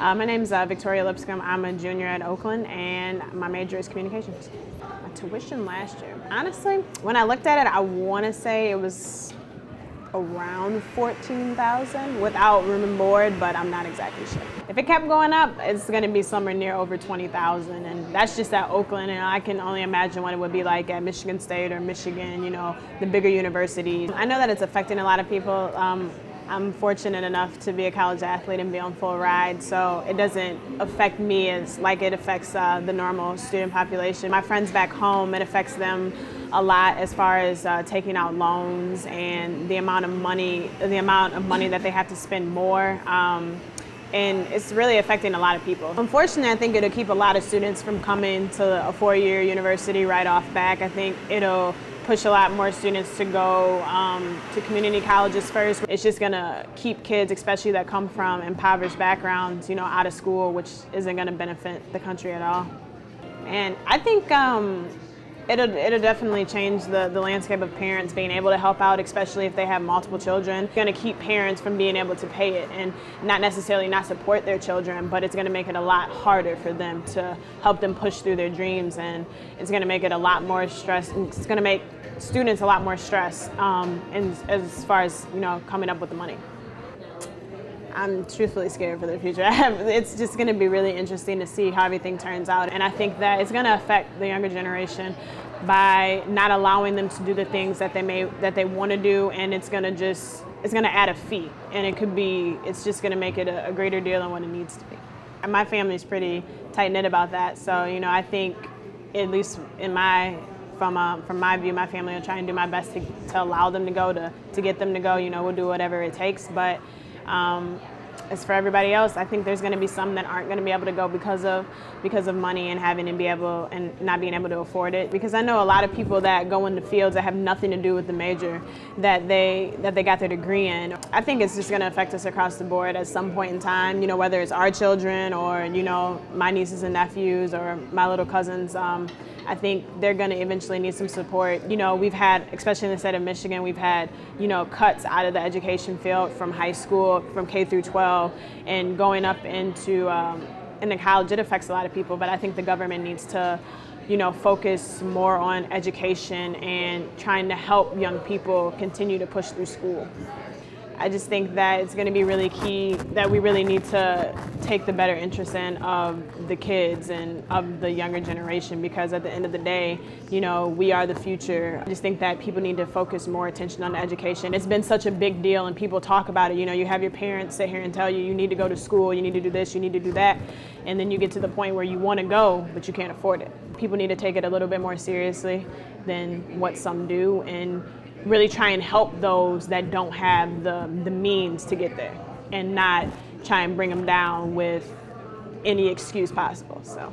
My name's Victoria Lipscomb. I'm a junior at Oakland, and my major is communications. My tuition last year, honestly, when I looked at it, I want to say it was around $14,000 without room and board, but I'm not exactly sure. If it kept going up, it's going to be somewhere near over $20,000, and that's just at Oakland, and I can only imagine what it would be like at Michigan State or Michigan, the bigger universities. I know that it's affecting a lot of people. I'm fortunate enough to be a college athlete and be on full ride, so it doesn't affect me as like it affects the normal student population. My friends back home, it affects them a lot as far as taking out loans and the amount of money that they have to spend more. And it's really affecting a lot of people. Unfortunately, I think it'll keep a lot of students from coming to a four-year university right off back. I think it'll push a lot more students to go to community colleges first. It's just gonna keep kids, especially that come from impoverished backgrounds, out of school, which isn't gonna benefit the country at all. And I think it'll definitely change the landscape of parents being able to help out, especially if they have multiple children. It's gonna keep parents from being able to pay it and not necessarily not support their children, but it's gonna make it a lot harder for them to help them push through their dreams, and it's gonna make it a lot more stress. It's gonna make students a lot more stressed and as far as coming up with the money. I'm truthfully scared for the future. It's just going to be really interesting to see how everything turns out, and I think that it's going to affect the younger generation by not allowing them to do the things that they want to do, and it's going to add a fee, and it's just going to make it a greater deal than what it needs to be. And my family's pretty tight-knit about that, so I think at least from my view, my family will try and do my best to allow them to go, to get them to go. We'll do whatever it takes, but as for everybody else, I think there's going to be some that aren't going to be able to go because of money and not being able to afford it. Because I know a lot of people that go into fields that have nothing to do with the major that they got their degree in. I think it's just going to affect us across the board at some point in time. Whether it's our children or my nieces and nephews or my little cousins. I think they're going to eventually need some support. We've had, especially in the state of Michigan, we've had, cuts out of the education field from high school, from K through 12, and going up into college. It affects a lot of people, but I think the government needs to, focus more on education and trying to help young people continue to push through school. I just think that it's going to be really key that we really need to take the better interest of the kids and of the younger generation, because at the end of the day, we are the future. I just think that people need to focus more attention on education. It's been such a big deal, and people talk about it. You have your parents sit here and tell you need to go to school, you need to do this, you need to do that, and then you get to the point where you want to go, but you can't afford it. People need to take it a little bit more seriously than what some do, and really try and help those that don't have the means to get there, and not try and bring them down with any excuse possible. So.